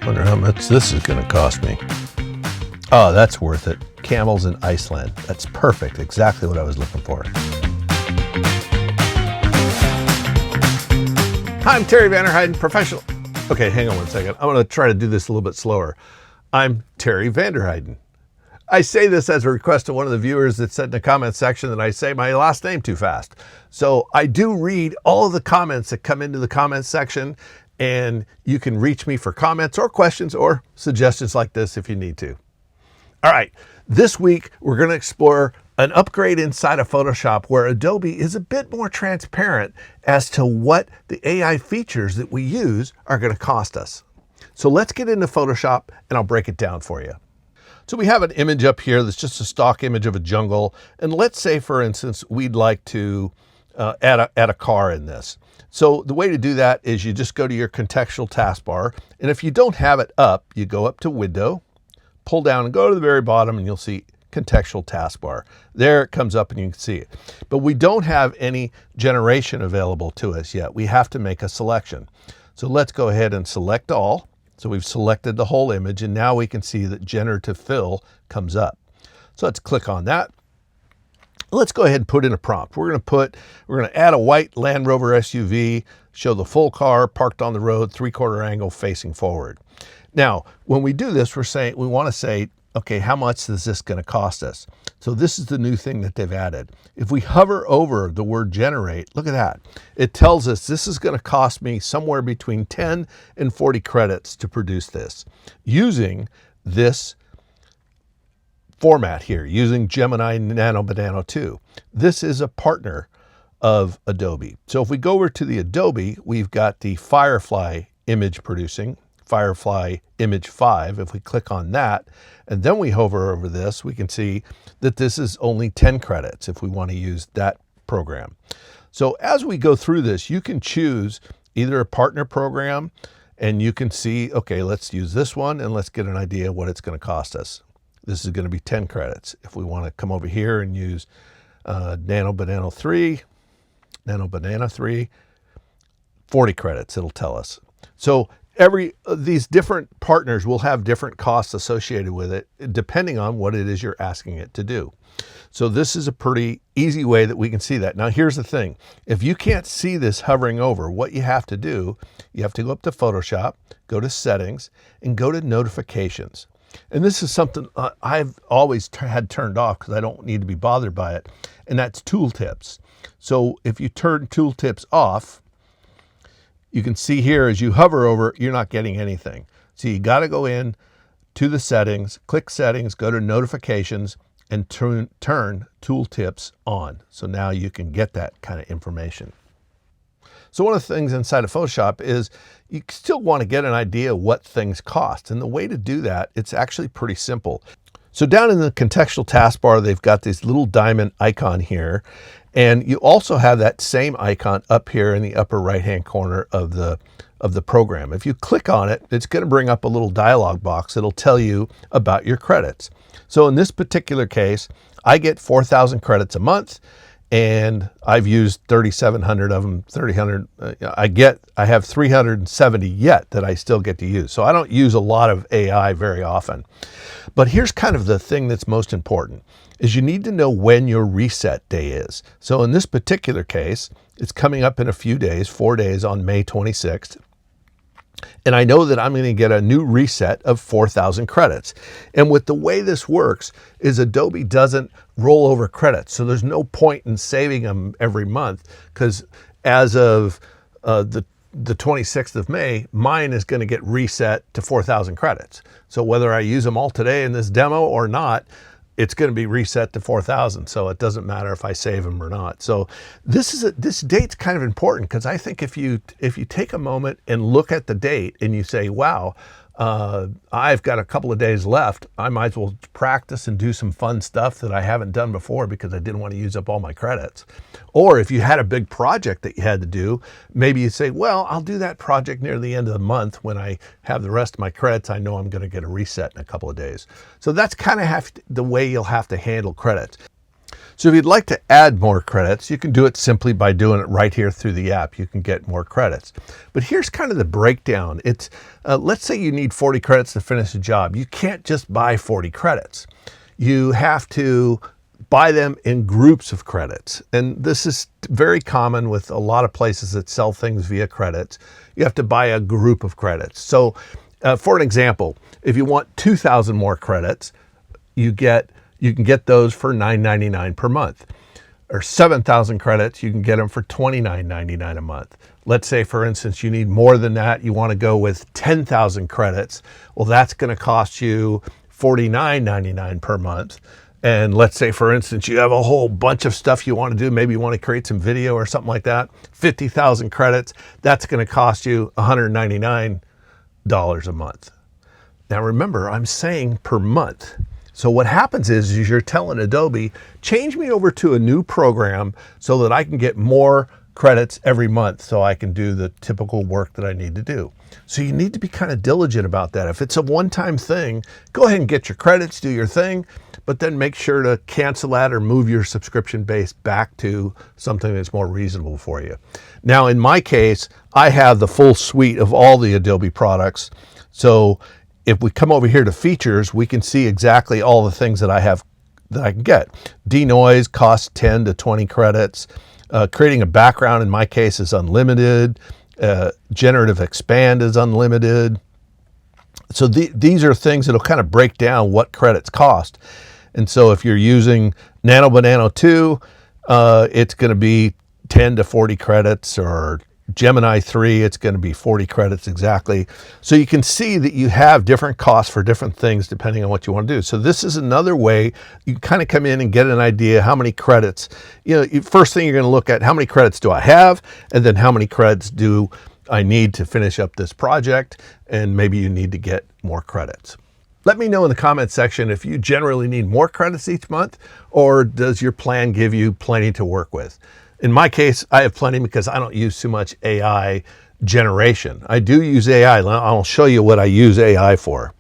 Wonder how much this is going to cost me. Oh, that's worth it. Camels in Iceland. That's perfect. Exactly what I was looking for. Hi, I'm Terry Vanderheiden, professional. Okay, hang on one second. I'm going to try to do this a little bit slower. I'm Terry Vanderheiden. I say this as a request to one of the viewers that said in the comment section that I say my last name too fast. So I do read all of the comments that come into the comment section, and you can reach me for comments or questions or suggestions like this if you need to. All right, this week we're going to explore an upgrade inside of Photoshop where Adobe is a bit more transparent as to what the AI features that we use are going to cost us. So let's get into Photoshop and I'll break it down for you. So we have an image up here that's just a stock image of a jungle. And let's say, for instance, we'd like to add a car in this. So the way to do that is you just go to your contextual taskbar. And if you don't have it up, you go up to Window, pull down and go to the very bottom and you'll see contextual taskbar. There it comes up and you can see it. But we don't have any generation available to us yet. We have to make a selection. So let's go ahead and select all. So we've selected the whole image and now we can see that Generative Fill comes up. So let's click on that. Let's go ahead and put in a prompt. We're going to add a white Land Rover SUV, show the full car parked on the road, 3/4 angle facing forward. Now, when we do this, we want to say, okay, how much is this going to cost us? So this is the new thing that they've added. If we hover over the word generate, look at that. It tells us this is going to cost me somewhere between 10 and 40 credits to produce this using this format here, using Gemini Nano Banano 2. This is a partner of Adobe. So if we go over to the Adobe, we've got the Firefly image producing, Firefly Image 5. If we click on that and then we hover over this, we can see that this is only 10 credits if we want to use that program. So as we go through this, you can choose either a partner program and you can see, okay, let's use this one and let's get an idea of what it's going to cost us. This is going to be 10 credits. If we want to come over here and use Nano Banana 3, 40 credits, it'll tell us. So these different partners will have different costs associated with it, depending on what it is you're asking it to do. So this is a pretty easy way that we can see that. Now, here's the thing. If you can't see this hovering over, what you have to do, you have to go up to Photoshop, go to Settings, and go to Notifications. And this is something I've always had turned off because I don't need to be bothered by it, and that's Tooltips. So if you turn Tooltips off, you can see here as you hover over, you're not getting anything. So you got to go in to the settings, click Settings, go to Notifications, and turn Tooltips on. So now you can get that kind of information. So one of the things inside of Photoshop is you still want to get an idea of what things cost. And the way to do that, it's actually pretty simple. So down in the contextual taskbar, they've got this little diamond icon here. And you also have that same icon up here in the upper right-hand corner of the program. If you click on it, it's going to bring up a little dialog box that'll tell you about your credits. So in this particular case, I get 4,000 credits a month, and I've used 3,700 of them, 3,000. I have 370 yet that I still get to use. So I don't use a lot of AI very often. But here's kind of the thing that's most important, is you need to know when your reset day is. So in this particular case, it's coming up in a few days, 4 days on May 26th. And I know that I'm going to get a new reset of 4,000 credits. And with the way this works is Adobe doesn't roll over credits. So there's no point in saving them every month, because as of the 26th of May, mine is going to get reset to 4,000 credits. So whether I use them all today in this demo or not, it's going to be reset to 4,000. So it doesn't matter if I save them or not. So this date's kind of important, because I think if you take a moment and look at the date and you say, wow, I've got a couple of days left, I might as well practice and do some fun stuff that I haven't done before because I didn't want to use up all my credits. Or if you had a big project that you had to do, maybe you say, well, I'll do that project near the end of the month when I have the rest of my credits. I know I'm going to get a reset in a couple of days. So that's kind of the way you'll have to handle credits. So if you'd like to add more credits, you can do it simply by doing it right here through the app. You can get more credits. But here's kind of the breakdown. It's let's say you need 40 credits to finish a job. You can't just buy 40 credits. You have to buy them in groups of credits. And this is very common with a lot of places that sell things via credits. You have to buy a group of credits. So for an example, if you want 2,000 more credits, you can get those for $9.99 per month. Or 7,000 credits, you can get them for $29.99 a month. Let's say, for instance, you need more than that. You want to go with 10,000 credits. Well, that's going to cost you $49.99 per month. And let's say, for instance, you have a whole bunch of stuff you want to do. Maybe you want to create some video or something like that. 50,000 credits, that's going to cost you $199 a month. Now remember, I'm saying per month. So what happens is you're telling Adobe, change me over to a new program so that I can get more credits every month so I can do the typical work that I need to do. So you need to be kind of diligent about that. If it's a one-time thing, go ahead and get your credits, do your thing, but then make sure to cancel that or move your subscription base back to something that's more reasonable for you. Now, in my case, I have the full suite of all the Adobe products. So if we come over here to features, we can see exactly all the things that I have that I can get. Denoise costs 10 to 20 credits. Creating a background in my case is unlimited. Generative Expand is unlimited. So these are things that'll kind of break down what credits cost. And so if you're using Nano Banana 2, it's going to be 10 to 40 credits, or Gemini 3, it's going to be 40 credits exactly. So you can see that you have different costs for different things depending on what you want to do. So this is another way you kind of come in and get an idea how many credits. First thing you're going to look at, how many credits do I have? And then how many credits do I need to finish up this project? And maybe you need to get more credits. Let me know in the comments section if you generally need more credits each month, or does your plan give you plenty to work with? In my case, I have plenty because I don't use too much AI generation. I do use AI. I'll show you what I use AI for.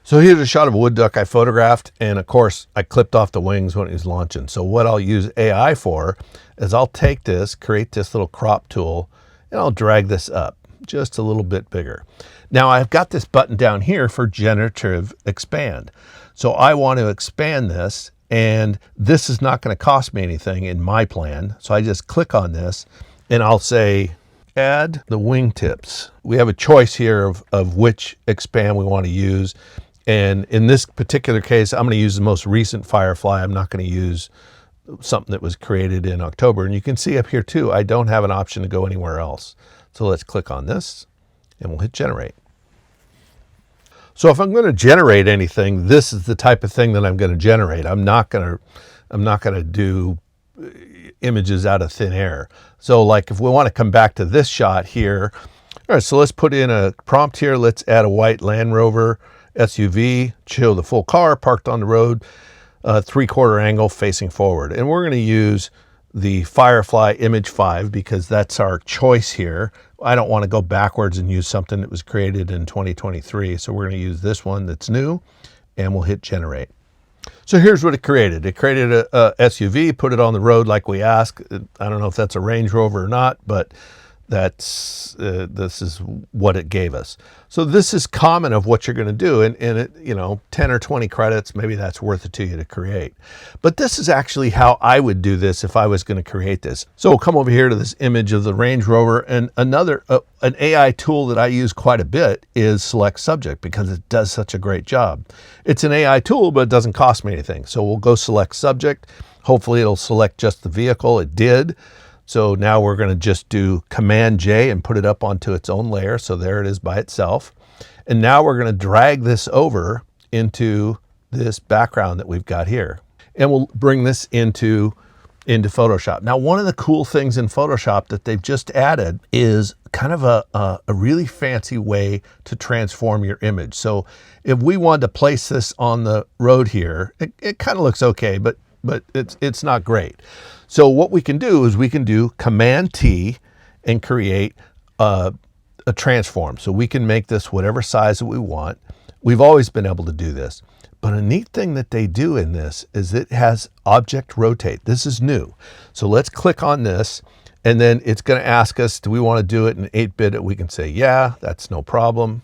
So here's a shot of a wood duck I photographed, and of course I clipped off the wings when it was launching. So what I'll use AI for is I'll take this, create this little crop tool, and I'll drag this up just a little bit bigger. Now I've got this button down here for Generative Expand. So I want to expand this, and this is not going to cost me anything in my plan. So I just click on this and I'll say, add the wingtips. We have a choice here of which expand we want to use. And in this particular case, I'm going to use the most recent Firefly. I'm not going to use something that was created in October. And you can see up here too, I don't have an option to go anywhere else. So let's click on this and we'll hit generate. So if I'm going to generate anything, this is the type of thing that I'm going to generate. I'm not going to do images out of thin air. So like if we want to come back to this shot here, all right, so let's put in a prompt here. Let's add a white Land Rover SUV, show the full car parked on the road, 3/4 angle facing forward. And we're going to use the Firefly Image 5 because that's our choice here. I don't want to go backwards and use something that was created in 2023. So we're going to use this one that's new, and we'll hit generate. So here's what it created. It created a SUV, put it on the road like we asked. I don't know if that's a Range Rover or not, but that's this is what it gave us. So this is common of what you're going to do, and it, 10 or 20 credits, maybe that's worth it to you to create. But this is actually how I would do this if I was going to create this. So we'll come over here to this image of the Range Rover, and another an AI tool that I use quite a bit is Select Subject because it does such a great job. It's an AI tool, but it doesn't cost me anything. So we'll go Select Subject. Hopefully it'll select just the vehicle. It did. So now we're going to just do Command J and put it up onto its own layer. So there it is by itself. And now we're going to drag this over into this background that we've got here. And we'll bring this into Photoshop. Now, one of the cool things in Photoshop that they've just added is kind of a really fancy way to transform your image. So if we wanted to place this on the road here, it kind of looks okay, but it's not great. So what we can do is we can do Command T and create a transform. So we can make this whatever size that we want. We've always been able to do this. But a neat thing that they do in this is it has object rotate. This is new. So let's click on this, and then it's going to ask us, do we want to do it in 8-bit? We can say, yeah, that's no problem.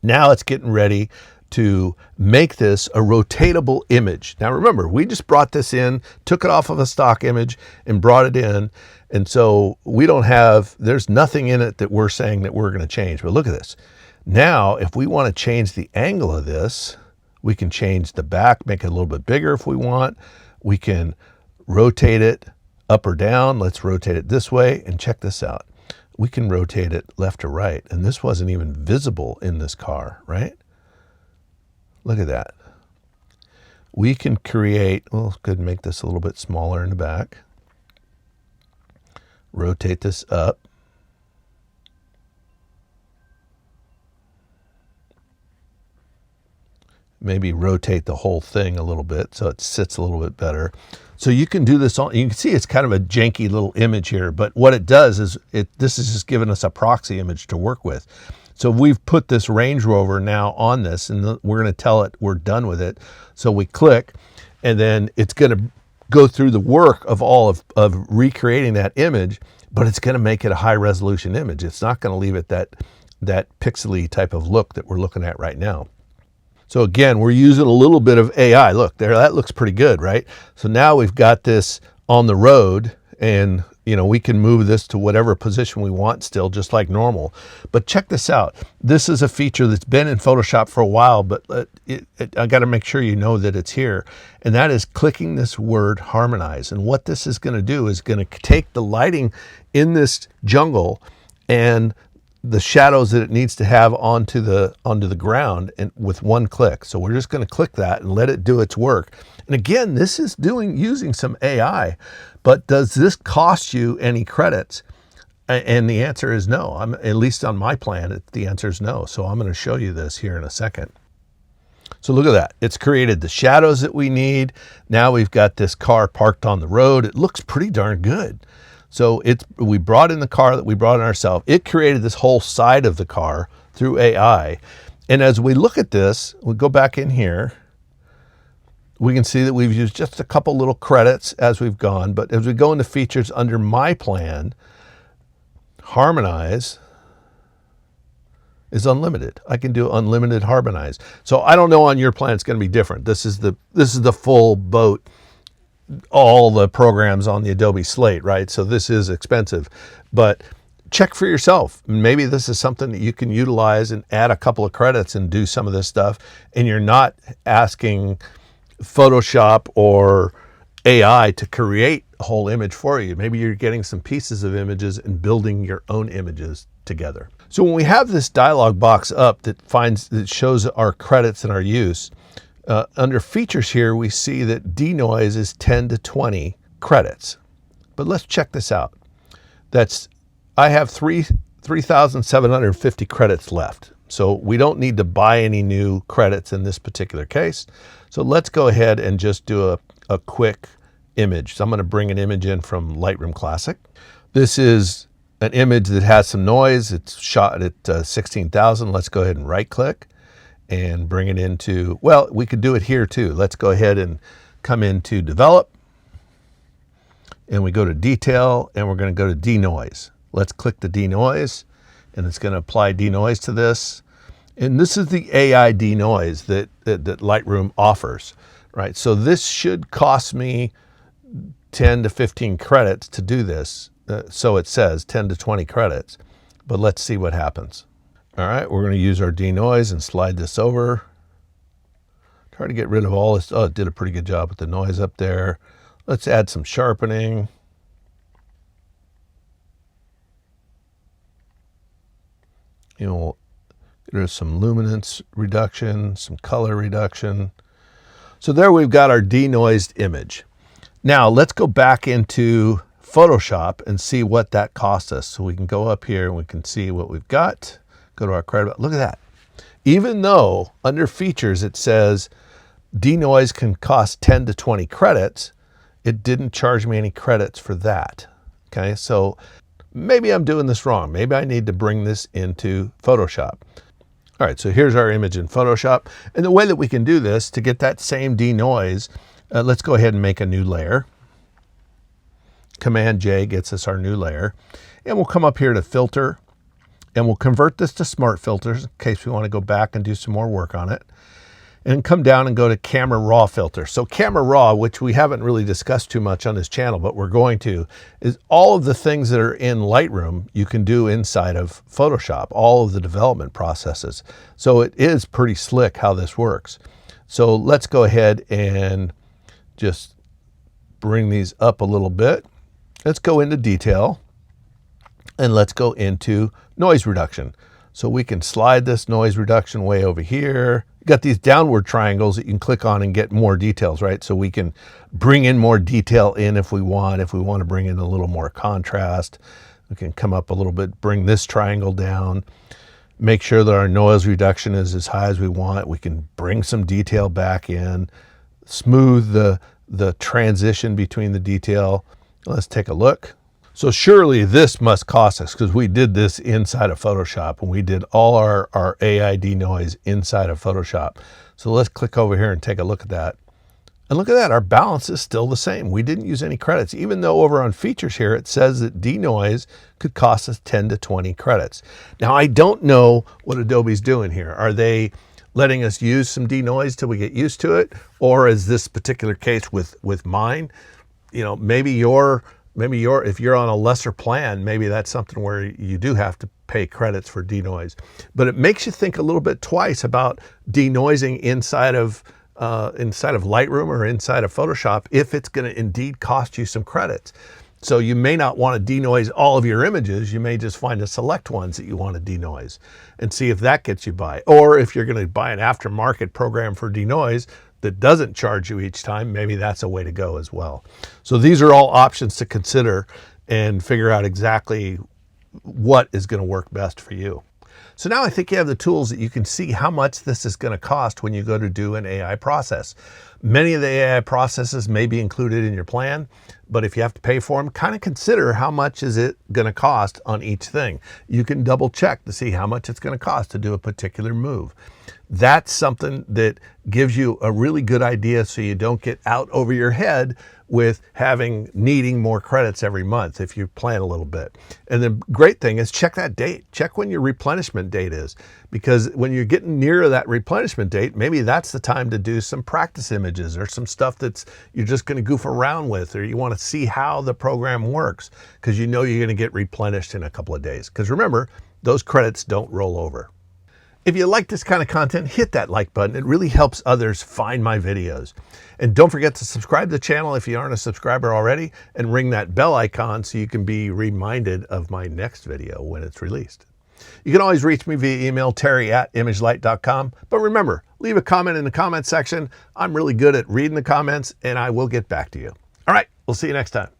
Now it's getting ready to make this a rotatable image. Now remember, we just brought this in, took it off of a stock image and brought it in. And so we don't have, there's nothing in it that we're saying that we're going to change. But look at this. Now, if we want to change the angle of this, we can change the back, make it a little bit bigger if we want. We can rotate it up or down. Let's rotate it this way, and check this out. We can rotate it left or right, and this wasn't even visible in this car, right? Look at that. We can create, well, could make this a little bit smaller in the back. Rotate this up. Maybe rotate the whole thing a little bit so it sits a little bit better. So you can do this on, you can see it's kind of a janky little image here, but what it does is this is just giving us a proxy image to work with. So we've put this Range Rover now on this, and we're going to tell it we're done with it. So we click, and then it's going to go through the work of all of recreating that image, but it's going to make it a high resolution image. It's not going to leave it that pixely type of look that we're looking at right now. So again, we're using a little bit of AI. Look there, that looks pretty good, right? So now we've got this on the road, and we can move this to whatever position we want still, just like normal. But check this out. This is a feature that's been in Photoshop for a while, but I got to make sure you know that it's here. And that is clicking this word harmonize. And what this is going to do is going to take the lighting in this jungle and the shadows that it needs to have onto the ground, and with one click. So we're just going to click that and let it do its work. And again, this is using some AI, but does this cost you any credits? And the answer is no. At least on my plan, the answer is no. So I'm going to show you this here in a second. So look at that. It's created the shadows that we need. Now we've got this car parked on the road. It looks pretty darn good. So we brought in the car that we brought in ourselves. It created this whole side of the car through AI. And as we look at this, we go back in here, we can see that we've used just a couple little credits as we've gone. But as we go into features under my plan, harmonize is unlimited. I can do unlimited harmonize. So I don't know on your plan, it's going to be different. This is the full boat, all the programs on the Adobe slate, right? So this is expensive, but check for yourself. Maybe this is something that you can utilize and add a couple of credits and do some of this stuff, and you're not asking Photoshop or AI to create a whole image for you. Maybe you're getting some pieces of images and building your own images together. So when we have this dialog box up that shows our credits and our use, under features here, we see that denoise is 10 to 20 credits. But let's check this out. I have 3,750 credits left. So we don't need to buy any new credits in this particular case. So let's go ahead and just do a quick image. So I'm going to bring an image in from Lightroom Classic. This is an image that has some noise. It's shot at 16,000. Let's go ahead and right click and bring it into, well, we could do it here too. Let's go ahead and come into develop, and we go to detail, and we're going to go to denoise. Let's click the denoise, and it's going to apply denoise to this. And this is the AI denoise that Lightroom offers, right? So this should cost me 10 to 15 credits to do this. So it says 10 to 20 credits, but let's see what happens. All right, we're going to use our denoise and slide this over. Try to get rid of all this. Oh, it did a pretty good job with the noise up there. Let's add some sharpening. There's some luminance reduction, some color reduction. So there we've got our denoised image. Now let's go back into Photoshop and see what that cost us. So we can go up here and we can see what we've got. Go to our credit. Look at that. Even though under features it says denoise can cost 10 to 20 credits, it didn't charge me any credits for that. Okay, so maybe I'm doing this wrong. Maybe I need to bring this into Photoshop. All right, so here's our image in Photoshop. And the way that we can do this to get that same denoise, let's go ahead and make a new layer. Command J gets us our new layer. And we'll come up here to filter, and we'll convert this to smart filters in case we want to go back and do some more work on it. And come down and go to camera raw filter. So camera raw, which we haven't really discussed too much on this channel, but we're going to, is all of the things that are in Lightroom you can do inside of Photoshop, all of the development processes. So it is pretty slick how this works. So let's go ahead and just bring these up a little bit. Let's go into detail and let's go into noise reduction. So we can slide this noise reduction way over here. You've got these downward triangles that you can click on and get more details, right? So we can bring in more detail in if we want to bring in a little more contrast. We can come up a little bit, bring this triangle down, make sure that our noise reduction is as high as we want. We can bring some detail back in, smooth the transition between the detail. Let's take a look. So surely this must cost us because we did this inside of Photoshop and we did all our AI denoise inside of Photoshop. So let's click over here and take a look at that. And look at that, our balance is still the same. We didn't use any credits, even though over on features here, it says that denoise could cost us 10 to 20 credits. Now, I don't know what Adobe's doing here. Are they letting us use some denoise till we get used to it? Or is this particular case with mine, you know, maybe if you're on a lesser plan, maybe that's something where you do have to pay credits for denoise. But it makes you think a little bit twice about denoising inside of Lightroom or inside of Photoshop if it's going to indeed cost you some credits. So you may not want to denoise all of your images. You may just find the select ones that you want to denoise and see if that gets you by. Or if you're going to buy an aftermarket program for denoise that doesn't charge you each time, maybe that's a way to go as well. So these are all options to consider and figure out exactly what is going to work best for you. So now I think you have the tools that you can see how much this is going to cost when you go to do an AI process. Many of the AI processes may be included in your plan, but if you have to pay for them, kind of consider how much is it going to cost on each thing. You can double check to see how much it's going to cost to do a particular move. That's something that gives you a really good idea so you don't get out over your head with needing more credits every month if you plan a little bit. And the great thing is check that date. Check when your replenishment date is, because when you're getting near that replenishment date, maybe that's the time to do some practice images or some stuff that's you're just going to goof around with, or you want to see how the program works because you know you're going to get replenished in a couple of days. Because remember, those credits don't roll over. If you like this kind of content, hit that like button. It really helps others find my videos. And don't forget to subscribe to the channel if you aren't a subscriber already, and ring that bell icon so you can be reminded of my next video when it's released. You can always reach me via email, terry@imagelight.com. But remember, leave a comment in the comment section. I'm really good at reading the comments and I will get back to you. All right, we'll see you next time.